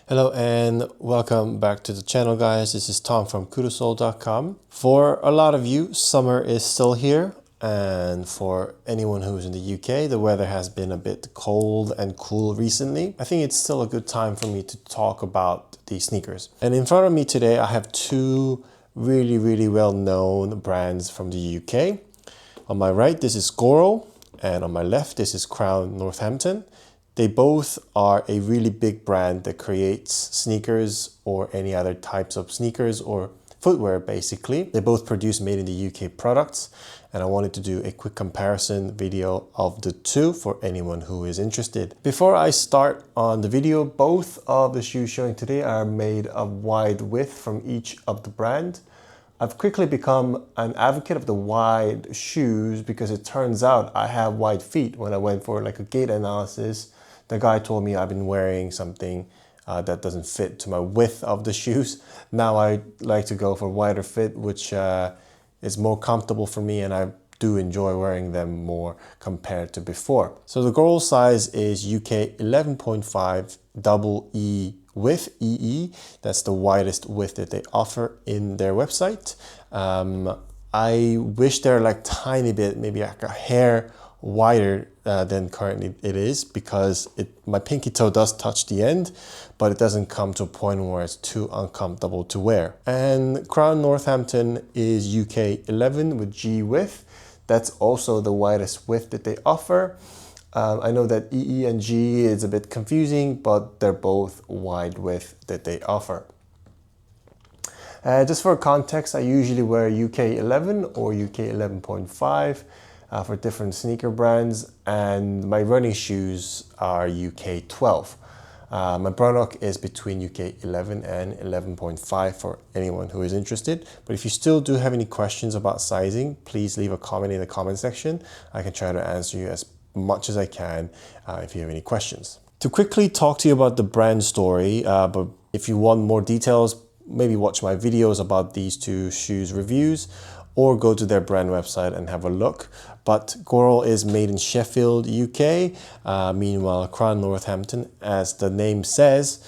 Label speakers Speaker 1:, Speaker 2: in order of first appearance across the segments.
Speaker 1: Hello and welcome back to the channel, guys. This is Tom from kudosole.com. For a lot of you, summer is still here, and for anyone who's in the UK, the weather has been a bit cold and cool recently. I think it's still a good time for me to talk about these sneakers. And in front of me today, I have two really well-known brands from the UK. On my right, this is Goral, and on my left, this is Crown Northampton. They both are a really big brand that creates sneakers or any other types of sneakers or footwear, basically. They both produce made in the UK products, and I wanted to do a quick comparison video of the two for anyone who is interested. Before I start on the video, both of the shoes showing today are made of wide width from each of the brand. I've quickly become an advocate of the wide shoes because it turns out I have wide feet. When I went for like a gait analysis, the guy told me I've been wearing something that doesn't fit to my width of the shoes. Now I like to go for wider fit, which is more comfortable for me, and I do enjoy wearing them more compared to before. So the Goral size is UK 11.5 double E width, EE. That's the widest width that they offer in their website. I wish they're like tiny bit, maybe like a hair wider than currently it is, because my pinky toe does touch the end, but it doesn't come to a point where it's too uncomfortable to wear. And Crown Northampton is UK 11 with G width. That's also the widest width that they offer. I know that EE and G is a bit confusing, but they're both wide width that they offer. Just for context, I usually wear UK 11 or UK 11.5 for different sneaker brands, and my running shoes are UK 12. My Brannock is between UK 11 and 11.5 for anyone who is interested. But if you still do have any questions about sizing, please leave a comment in the comment section. I can try to answer you as much as I can if you have any questions. To quickly talk to you about the brand story, but if you want more details, maybe watch my videos about these two shoes reviews, or go to their brand website and have a look. But Goral is made in Sheffield, UK. Meanwhile, Crown Northampton, as the name says,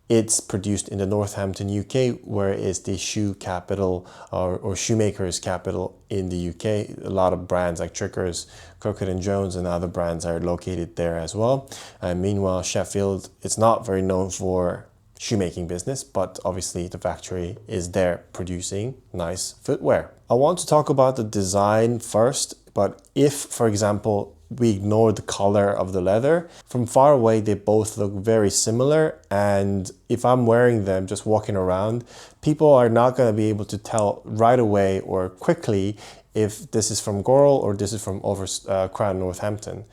Speaker 1: it's produced in the Northampton, UK, where is the shoe capital or shoemakers capital in the UK. A lot of brands like Trickers, Crooked & Jones and other brands are located there as well. Meanwhile, Sheffield, it's not very known for shoemaking business, but obviously the factory is there producing nice footwear. I want to talk about the design first, but if, for example, we ignore the color of the leather, from far away they both look very similar, and if I'm wearing them just walking around, people are not going to be able to tell right away or quickly if this is from Goral or this is from Crown Northampton.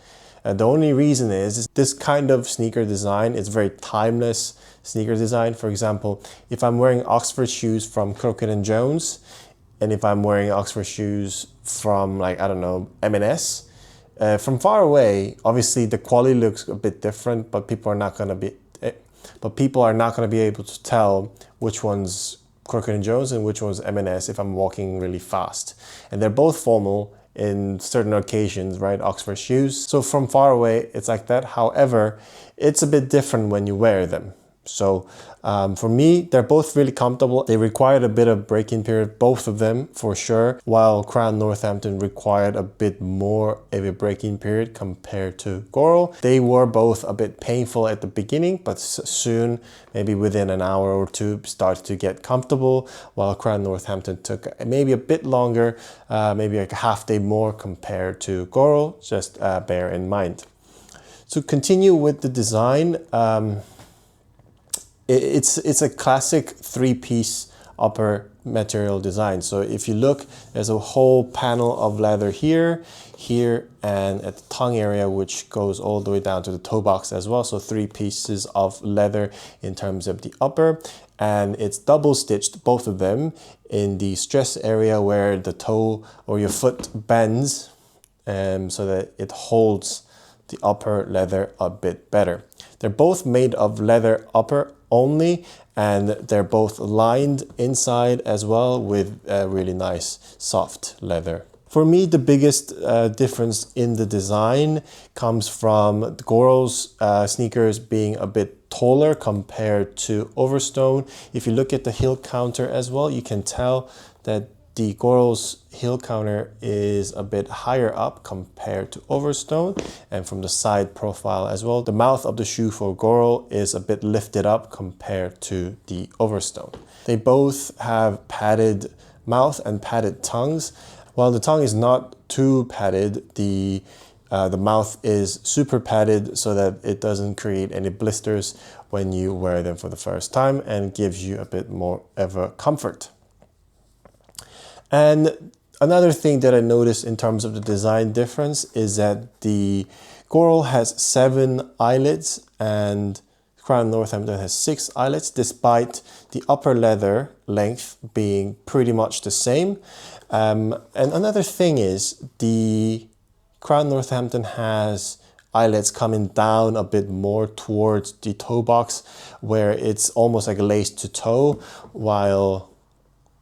Speaker 1: The only reason is this kind of sneaker design is very timeless sneaker design. For example, if I'm wearing Oxford shoes from Crooked & Jones, and if I'm wearing Oxford shoes from, like, I don't know, M&S, from far away, obviously the quality looks a bit different, but people are not going to be able to tell which one's Crooked & Jones and which one's M&S if I'm walking really fast. And they're both formal in certain occasions, right? Oxford shoes. So from far away, it's like that. However, it's a bit different when you wear them. So for me, they're both really comfortable. They required a bit of break-in period, both of them for sure, while Crown Northampton required a bit more of a break-in period compared to Goral. They were both a bit painful at the beginning, but soon, maybe within an hour or two, started to get comfortable, while Crown Northampton took maybe a bit longer, maybe like a half day more compared to Goral, just bear in mind. To continue with the design, it's a classic three-piece upper material design. So if you look, there's a whole panel of leather here, and at the tongue area, which goes all the way down to the toe box as well. So 3 pieces of leather in terms of the upper, and it's double stitched, both of them, in the stress area where the toe or your foot bends, so that it holds the upper leather a bit better. They're both made of leather upper only, and they're both lined inside as well with a really nice soft leather For me, the biggest difference in the design comes from the Goral's sneakers being a bit taller compared to Overstone. If you look at the heel counter as well, you can tell that the Goral's heel counter is a bit higher up compared to Overstone, and from the side profile as well, the mouth of the shoe for Goral is a bit lifted up compared to the Overstone. They both have padded mouth and padded tongues. While the tongue is not too padded, the mouth is super padded so that it doesn't create any blisters when you wear them for the first time, and gives you a bit more of a comfort. And another thing that I noticed in terms of the design difference is that the Goral has 7 eyelets and Crown Northampton has 6 eyelets, despite the upper leather length being pretty much the same. And another thing is the Crown Northampton has eyelets coming down a bit more towards the toe box, where it's almost like a lace to toe, while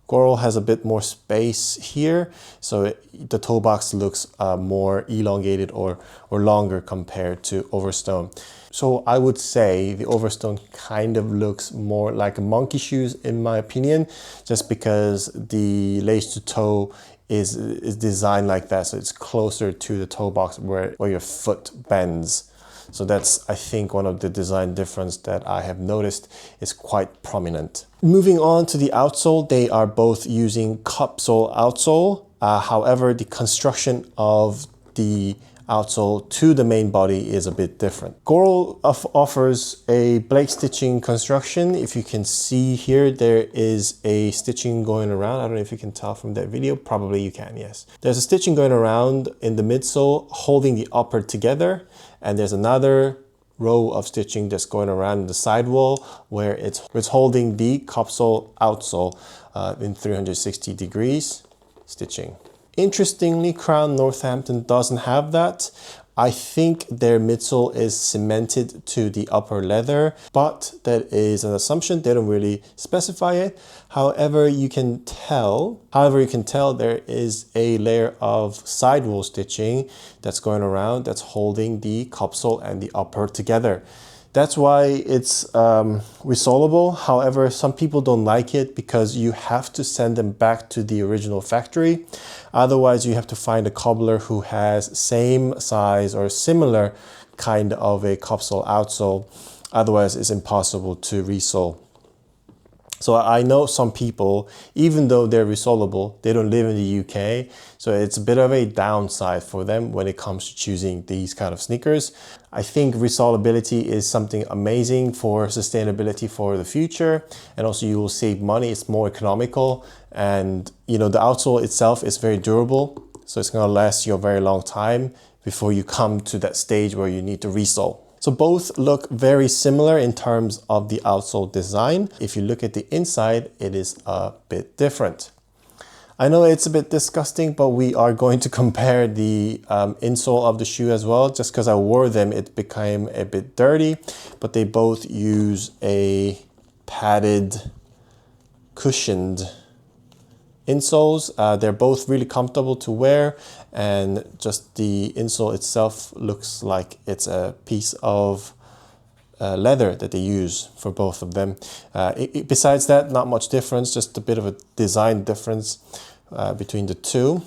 Speaker 1: Goral has a bit more space here, so the toe box looks more elongated or longer compared to Overstone. So I would say the Overstone kind of looks more like a monkey shoes in my opinion, just because the lace to toe is designed like that, so it's closer to the toe box where your foot bends. So that's, I think, one of the design difference that I have noticed is quite prominent. Moving on to the outsole, they are both using cupsole outsole. However, the construction of the outsole to the main body is a bit different. Goral offers a Blake stitching construction. If you can see here, there is a stitching going around. I don't know if you can tell from that video. Probably you can, yes. There's a stitching going around in the midsole holding the upper together, and there's another row of stitching that's going around the sidewall where it's holding the cupsole outsole in 360 degrees stitching. Interestingly, Crown Northampton doesn't have that. I think their midsole is cemented to the upper leather, but that is an assumption. They don't really specify it. However, you can tell there is a layer of sidewall stitching that's going around that's holding the cupsole and the upper together. That's why it's resolable. However, some people don't like it because you have to send them back to the original factory. Otherwise, you have to find a cobbler who has same size or similar kind of a cupsole outsole. Otherwise, it's impossible to resole. So I know some people, even though they're resolable, they don't live in the UK. So it's a bit of a downside for them when it comes to choosing these kind of sneakers. I think resolability is something amazing for sustainability for the future. And also you will save money, it's more economical. And you know, the outsole itself is very durable. So it's gonna last you a very long time before you come to that stage where you need to resole. So both look very similar in terms of the outsole design. If you look at the inside, it is a bit different. I know it's a bit disgusting, but we are going to compare the insole of the shoe as well. Just because I wore them, it became a bit dirty, but they both use a padded, cushioned insoles. They're both really comfortable to wear, and just the insole itself looks like it's a piece of leather that they use for both of them. Besides that, not much difference, just a bit of a design difference between the two.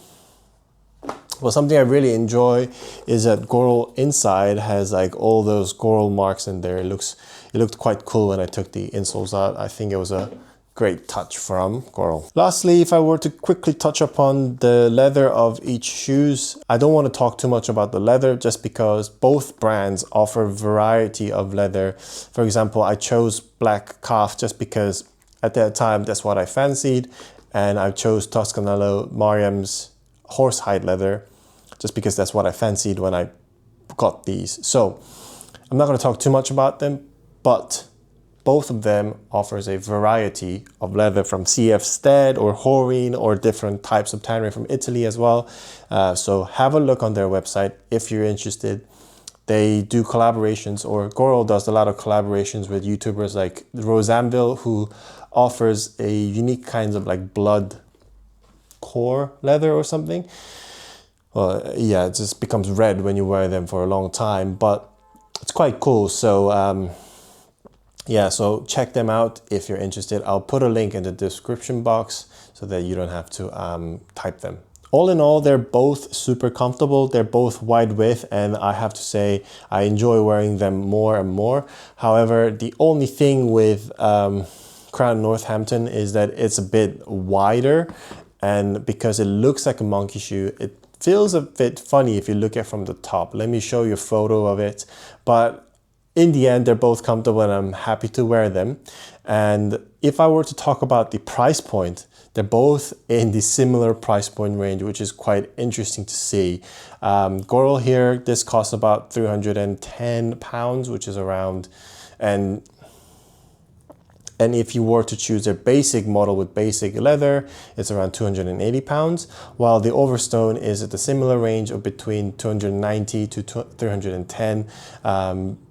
Speaker 1: Well, something I really enjoy is that Goral inside has like all those Goral marks in there. It looked quite cool when I took the insoles out. I think it was a great touch from Goral. Lastly, if I were to quickly touch upon the leather of each shoes, I don't want to talk too much about the leather just because both brands offer variety of leather. For example, I chose black calf just because at that time that's what I fancied, and I chose Toscanello Mariam's horsehide leather just because that's what I fancied when I got these. So I'm not going to talk too much about them, but both of them offers a variety of leather from CF Stead or Horine or different types of tannery from Italy as well. So have a look on their website if you're interested. They do collaborations, or Goral does a lot of collaborations with YouTubers like Rosanville, who offers a unique kind of like blood core leather or something. well, yeah, it just becomes red when you wear them for a long time, but it's quite cool. So yeah, so check them out if you're interested. I'll put a link in the description box so that you don't have to type them. All in all, they're both super comfortable. They're both wide width, and I have to say I enjoy wearing them more and more. However, the only thing with Crown Northampton is that it's a bit wider, and because it looks like a monkey shoe, it feels a bit funny if you look at it from the top. Let me show you a photo of it. But in the end, they're both comfortable and I'm happy to wear them. And if I were to talk about the price point, they're both in the similar price point range, which is quite interesting to see. Goral here, this costs about £310, which is around, and if you were to choose a basic model with basic leather, it's around £280, while the Overstone is at the similar range of between 290 to 310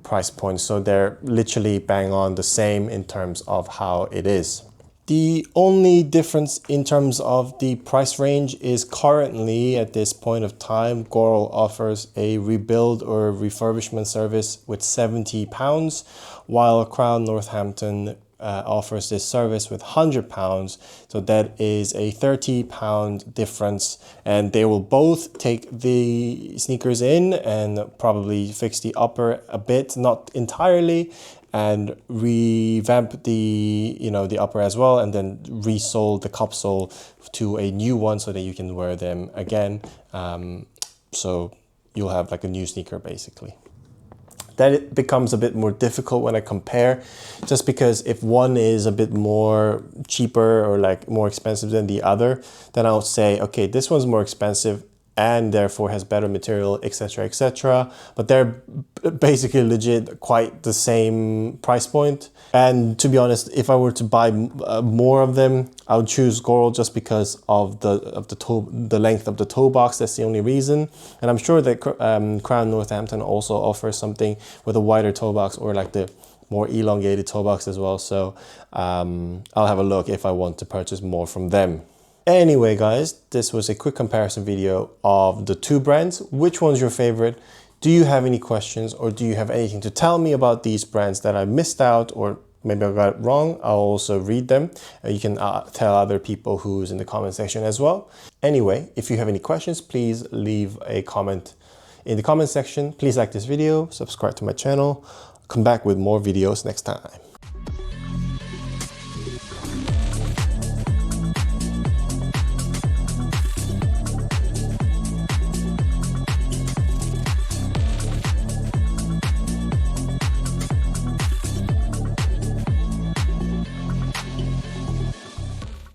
Speaker 1: price points. So they're literally bang on the same in terms of how it is. The only difference in terms of the price range is currently at this point of time, Goral offers a rebuild or refurbishment service with £70, while Crown Northampton offers this service with £100. So that is a £30 difference, and they will both take the sneakers in and probably fix the upper a bit, not entirely, and revamp the the upper as well, and then resole the cup sole to a new one so that you can wear them again. So you'll have like a new sneaker basically. That it becomes a bit more difficult when I compare, just because if one is a bit more cheaper or like more expensive than the other, then I would say, okay, this one's more expensive and therefore has better material, etc., etc. But they're basically legit quite the same price point. And to be honest, if I were to buy more of them, I would choose Goral just because of the length of the toe box. That's the only reason. And I'm sure that Crown Northampton also offers something with a wider toe box or like the more elongated toe box as well. So I'll have a look if I want to purchase more from them. Anyway, guys, this was a quick comparison video of the two brands. Which one's your favorite? Do you have any questions, or do you have anything to tell me about these brands that I missed out, or maybe I got it wrong? I'll also read them. You can tell other people who's in the comment section as well. Anyway, if you have any questions, please leave a comment in the comment section. Please like this video, subscribe to my channel. Come back with more videos next time.